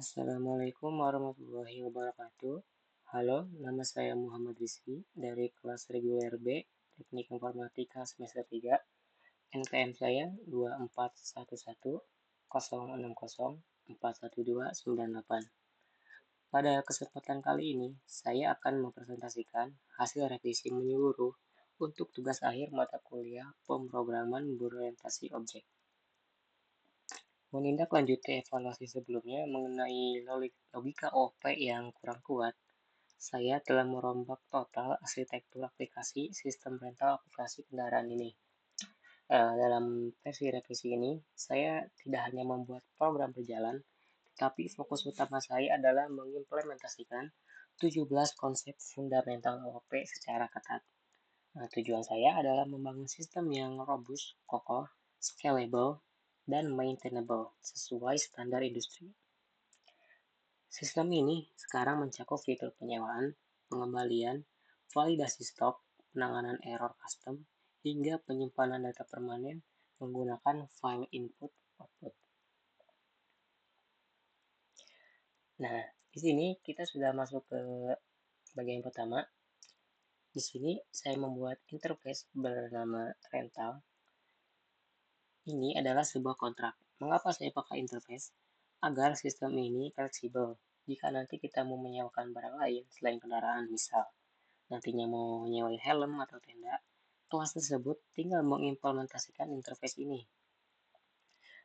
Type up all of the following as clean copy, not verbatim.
Assalamualaikum warahmatullahi wabarakatuh. Halo, nama saya Muhammad Rizky dari kelas reguler B, Teknik Informatika semester 3. NPM saya 241106041298. Pada kesempatan kali ini, saya akan mempresentasikan hasil revisi menyeluruh untuk tugas akhir mata kuliah pemrograman berorientasi objek. Menindaklanjuti evaluasi sebelumnya mengenai logika OP yang kurang kuat, saya telah merombak total arsitektur aplikasi sistem rental aplikasi kendaraan ini. Dalam versi revisi ini, saya tidak hanya membuat program berjalan, tetapi fokus utama saya adalah mengimplementasikan 17 konsep fundamental OP secara ketat. Tujuan saya adalah membangun sistem yang robust, kokoh, scalable, dan maintainable sesuai standar industri. Sistem ini sekarang mencakup fitur penyewaan, pengembalian, validasi stok, penanganan error custom, hingga penyimpanan data permanen menggunakan file input/output. Nah, di sini kita sudah masuk ke bagian pertama. Di sini saya membuat interface bernama rental. Ini adalah sebuah kontrak. Mengapa saya pakai interface? Agar sistem ini fleksibel. Jika nanti kita mau menyewakan barang lain selain kendaraan, misal nantinya mau nyewain helm atau tenda, kelas tersebut tinggal mengimplementasikan interface ini.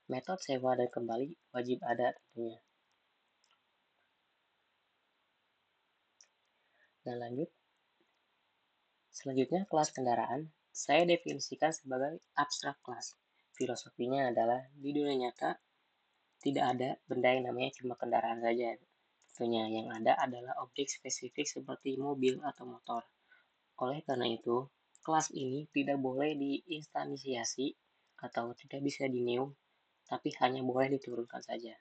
Metode sewa dan kembali wajib ada tentunya. Dan lanjut. Selanjutnya kelas kendaraan, saya definisikan sebagai abstrak kelas. Filosofinya adalah di dunia nyata tidak ada benda yang namanya cuma kendaraan saja. Tentunya yang ada adalah objek spesifik seperti mobil atau motor. Oleh karena itu, kelas ini tidak boleh diinstansiasi atau tidak bisa di-new, tapi hanya boleh diturunkan saja.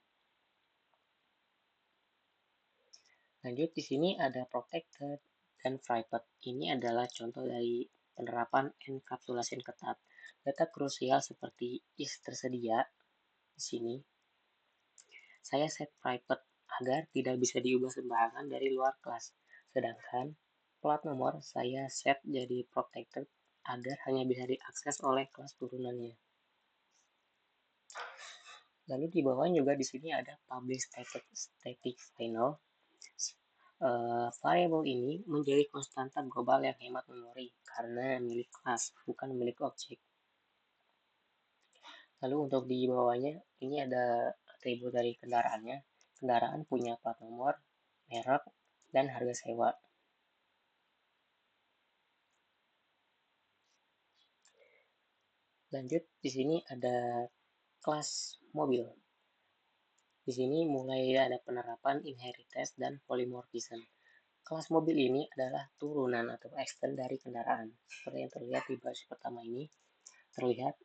Lanjut, di sini ada protected dan private. Ini adalah contoh dari penerapan encapsulation ketat. Data krusial seperti is tersedia di sini. Saya set private agar tidak bisa diubah sembarangan dari luar kelas. Sedangkan plat nomor saya set jadi protected agar hanya bisa diakses oleh kelas turunannya. Lalu di bawah juga di sini ada public static final. Variabel ini menjadi konstanta global yang hemat memori karena milik kelas, bukan milik objek. Lalu untuk di bawahnya ini ada atribut dari kendaraannya. Kendaraan punya plat nomor, merek, dan harga sewa. Lanjut, di sini ada kelas mobil. Di sini mulai ada penerapan inheritance dan polymorphism. Kelas mobil ini adalah turunan atau extend dari kendaraan. Seperti yang terlihat di baris pertama ini, terlihat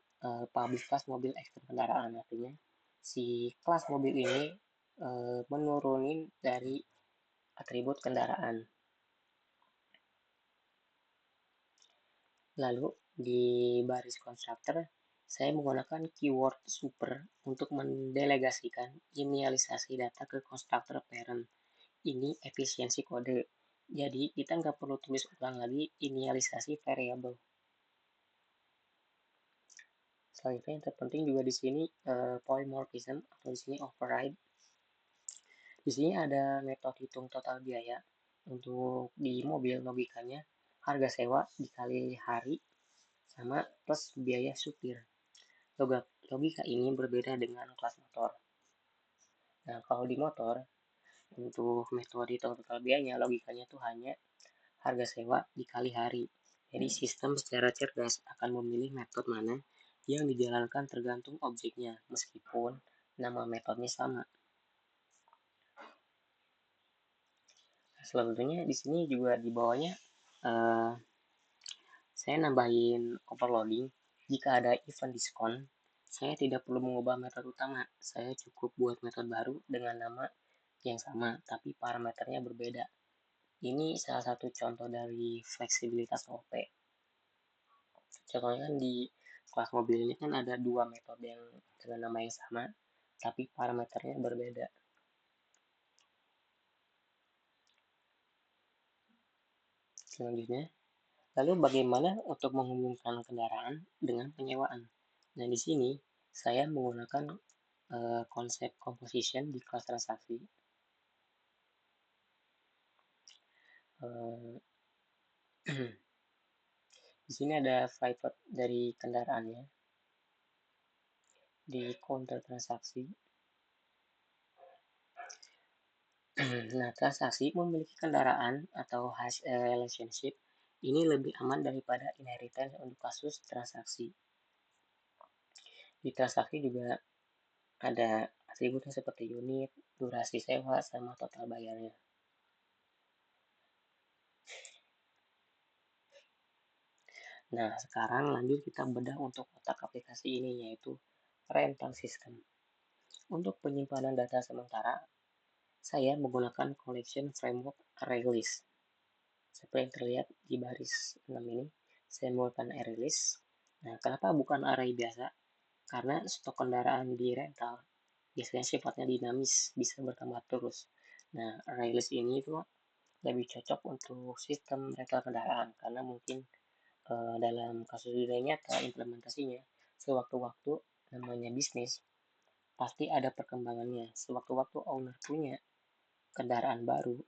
public class mobil extend kendaraan. Artinya, si kelas mobil ini menurunin dari atribut kendaraan. Lalu di baris constructor, saya menggunakan keyword super untuk mendelegasikan inisialisasi data ke constructor parent. Ini efisiensi kode. Jadi kita nggak perlu tulis ulang lagi inisialisasi variabel. Selanjutnya yang terpenting juga di sini polymorphism atau di sini override. Di sini ada metode hitung total biaya. Untuk di mobil logikanya harga sewa dikali hari sama plus biaya supir. Logika ini berbeda dengan kelas motor. Nah, kalau di motor, untuk metode hitung total biayanya, logikanya tuh hanya harga sewa dikali hari. Jadi sistem secara cerdas akan memilih metode mana yang dijalankan tergantung objeknya, meskipun nama metodenya sama. Selanjutnya di sini juga di bawahnya saya nambahin overloading. Jika ada event diskon, saya tidak perlu mengubah metode utama. Saya cukup buat metode baru dengan nama yang sama, tapi parameternya berbeda. Ini salah satu contoh dari fleksibilitas OP. Contohnya kan di kelas mobil ini kan ada dua metode yang dengan nama yang sama, tapi parameternya berbeda. Selanjutnya, lalu bagaimana untuk menghubungkan kendaraan dengan penyewaan? Nah, di sini saya menggunakan konsep composition di kelas transaksi. Eh, di sini ada private dari kendaraannya di counter transaksi. Nah, transaksi memiliki kendaraan atau hash relationship ini lebih aman daripada inheritance untuk kasus transaksi. Di transaksi juga ada atributnya seperti unit, durasi sewa, sama total bayarnya. Nah, sekarang lanjut kita bedah untuk otak aplikasi ini, yaitu rental system. Untuk penyimpanan data sementara, saya menggunakan collection framework ArrayList. Seperti yang terlihat di baris 6 ini, saya menggunakan ArrayList. Nah, kenapa bukan array biasa? Karena stok kendaraan di rental biasanya sifatnya dinamis, bisa bertambah terus. Nah, ArrayList ini itu lebih cocok untuk sistem rental kendaraan karena mungkin dalam kasus dunia nyata implementasinya sewaktu-waktu, namanya bisnis pasti ada perkembangannya. Sewaktu-waktu owner punya kendaraan baru,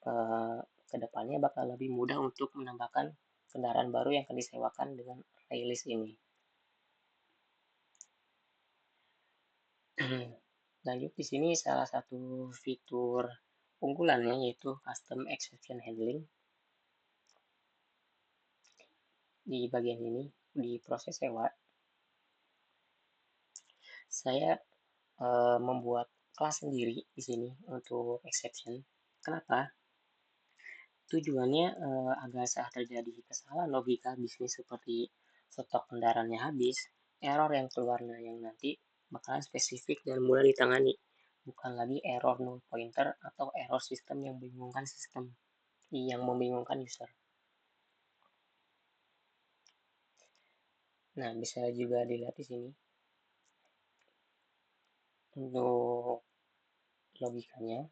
eh, kedepannya bakal lebih mudah untuk menambahkan kendaraan baru yang akan disewakan dengan playlist ini. Lanjut, di sini salah satu fitur unggulannya yaitu custom exception handling. Di bagian ini, di proses sewa, saya membuat kelas sendiri di sini untuk exception. Kenapa? Tujuannya agar saat terjadi kesalahan logika bisnis seperti stok kendaraannya habis, error yang keluarnya yang nanti bakalan spesifik dan mudah ditangani, bukan lagi error null pointer atau error sistem yang membingungkan user. Nah, bisa juga dilihat di sini untuk logikanya.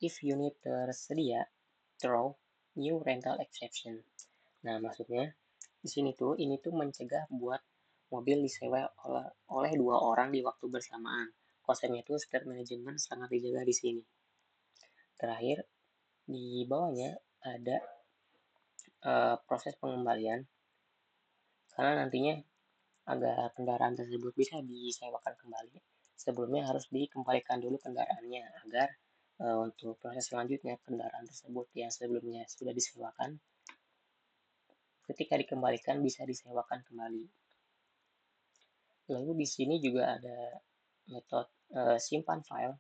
If unit tersedia, throw new rental exception. Nah, maksudnya di sini tuh ini tuh mencegah buat mobil disewa oleh dua orang di waktu bersamaan. Konsepnya itu state management sangat dijaga di sini. Terakhir, di bawahnya ada proses pengembalian karena nantinya agar kendaraan tersebut bisa disewakan kembali, sebelumnya harus dikembalikan dulu kendaraannya agar untuk proses selanjutnya kendaraan tersebut yang sebelumnya sudah disewakan ketika dikembalikan bisa disewakan kembali. Lalu di sini juga ada metode simpan file.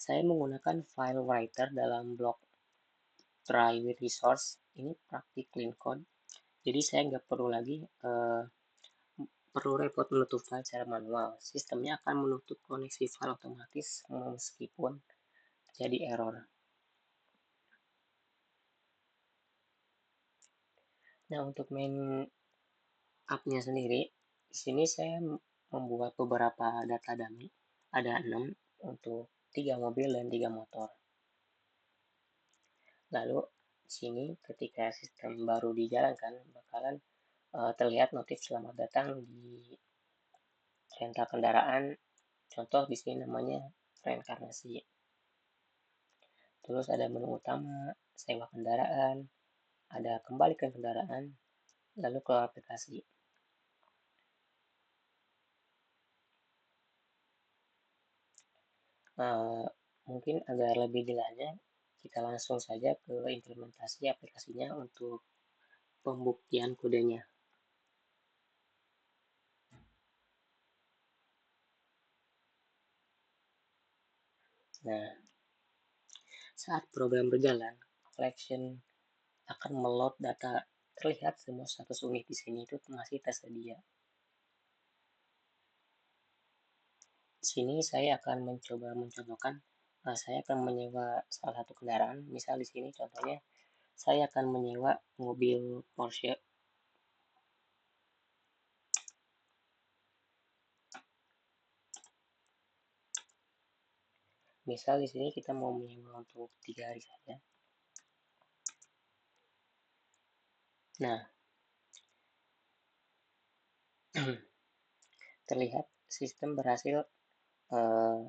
Saya menggunakan file writer dalam blok try with resource. Ini praktik clean code. Jadi saya nggak perlu lagi perlu repot menutup file secara manual. Sistemnya akan menutup koneksi file otomatis meskipun jadi error. Nah, untuk main app-nya sendiri, di sini saya membuat beberapa data dummy. Ada 6 untuk 3 mobil dan 3 motor. Lalu di sini ketika sistem baru dijalankan bakalan terlihat notif selamat datang di rental kendaraan. Contoh di sini namanya reinkarnasi. Terus ada menu utama, sewa kendaraan, ada kembalikan kendaraan, lalu ke aplikasi. Mungkin agar lebih jelasnya, kita langsung saja ke implementasi aplikasinya untuk pembuktian kodenya. Nah, saat program berjalan, collection akan meload data. Terlihat semua status unit di sini itu masih tersedia. Di sini saya akan mencoba mencontohkan, saya akan menyewa salah satu kendaraan. Misal di sini contohnya, saya akan menyewa mobil Porsche. Misal di sini kita mau menyewa untuk 3 hari saja. Nah, terlihat sistem berhasil eh,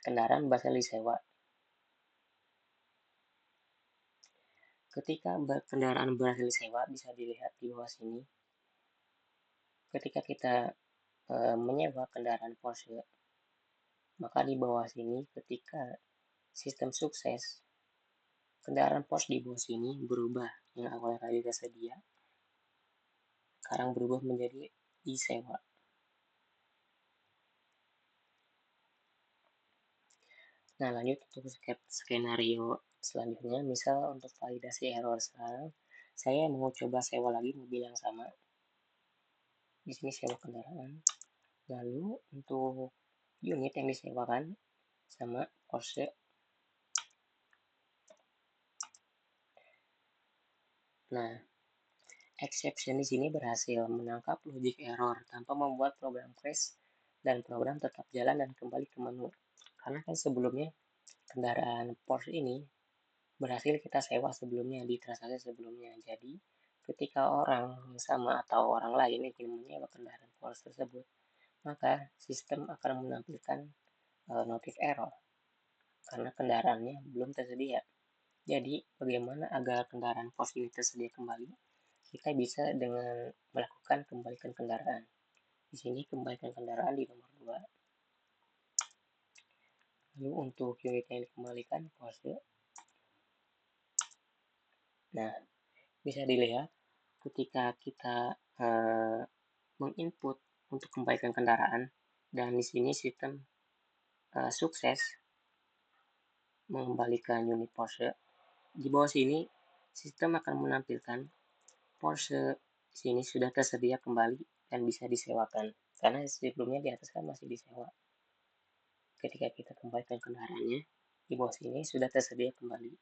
kendaraan berhasil disewa. Ketika kendaraan berhasil disewa, bisa dilihat di bawah sini. Ketika kita menyewa kendaraan Porsche, maka di bawah sini ketika sistem sukses, kendaraan Porsche di bawah sini berubah yang awalnya tadi tersedia, sekarang berubah menjadi disewa. Nah, lanjut untuk skenario selanjutnya, misal untuk validasi error sekarang, saya mau coba sewa lagi mobil yang sama. Di sini sewa kendaraan. Lalu untuk unit yang disewakan sama Porsche. Nah, exception di sini berhasil menangkap logic error tanpa membuat program crash dan program tetap jalan dan kembali ke menu. Karena kan sebelumnya kendaraan Porsche ini berhasil kita sewa sebelumnya di transaksi sebelumnya. Jadi ketika orang yang sama atau orang lain ingin menyewa kendaraan Porsche tersebut, maka sistem akan menampilkan notif error karena kendaraannya belum tersedia. Jadi bagaimana agar kendaraan Porsche ini tersedia kembali? Kita bisa dengan melakukan kembalikan kendaraan. Di sini kembalikan kendaraan di nomor 2. Lalu untuk unit yang dikembalikan Porsche. Nah, bisa dilihat ketika kita menginput untuk kembalikan kendaraan dan di sini sistem sukses mengembalikan unit Porsche. Di bawah sini sistem akan menampilkan Porsche sini sudah tersedia kembali dan bisa disewakan karena sebelumnya di atas kan masih disewa. Ketika kita kembalikan kendaraannya, di bawah sini sudah tersedia kembali.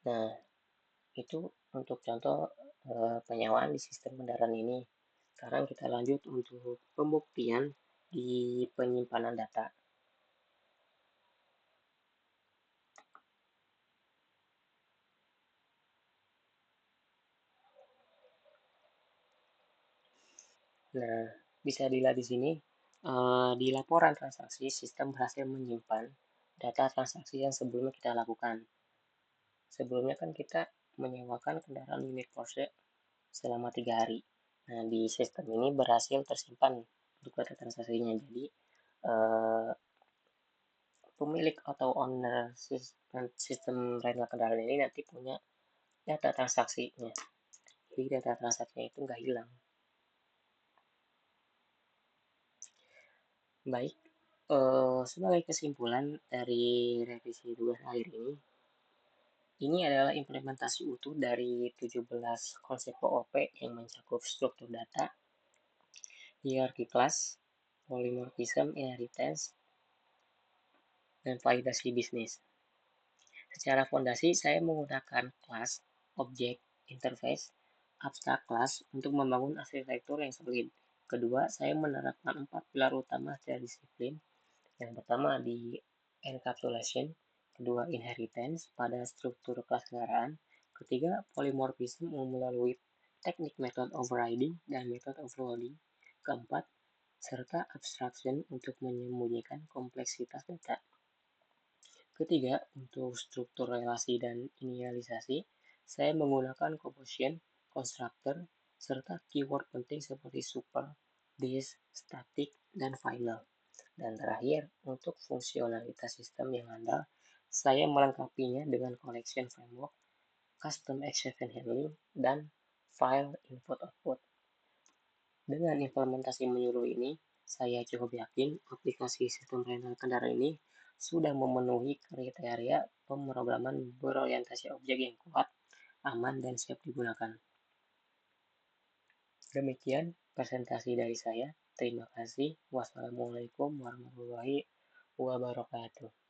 Nah, itu untuk contoh penyewaan di sistem kendaraan ini. Sekarang kita lanjut untuk pembuktian di penyimpanan data. Nah, bisa dilihat di sini di laporan transaksi sistem berhasil menyimpan data transaksi yang sebelumnya kita lakukan. Sebelumnya kan kita menyewakan kendaraan unit Porsche selama 3 hari. Nah, di sistem ini berhasil tersimpan untuk data transaksinya. Jadi, pemilik atau owner sistem rental kendaraan ini nanti punya data transaksinya. Jadi, data transaksinya itu nggak hilang. Baik, sebagai kesimpulan dari revisi tugas akhir ini adalah implementasi utuh dari 17 konsep OOP yang mencakup struktur data, hierarchy class, polymorphism, inheritance, dan validasi bisnis. Secara fondasi, saya menggunakan kelas, objek, interface, abstrak class untuk membangun arsitektur yang solid. Kedua, saya menerapkan 4 pilar utama secara disiplin. Yang pertama di encapsulation, kedua inheritance pada struktur kelas kendaraan, ketiga polymorphism melalui teknik method overriding dan method overloading, keempat serta abstraction untuk menyembunyikan kompleksitas data. Ketiga, untuk struktur relasi dan inisialisasi, saya menggunakan composition, constructor, serta keyword penting seperti super, base, static, dan final. Dan terakhir, untuk fungsionalitas sistem yang andal, saya melengkapinya dengan collection framework, custom exception handling, dan file input-output. Dengan implementasi menyeluruh ini, saya cukup yakin aplikasi sistem rental kendaraan ini sudah memenuhi kriteria pemrograman berorientasi objek yang kuat, aman, dan siap digunakan. Demikian presentasi dari saya. Terima kasih. Wassalamualaikum warahmatullahi wabarakatuh.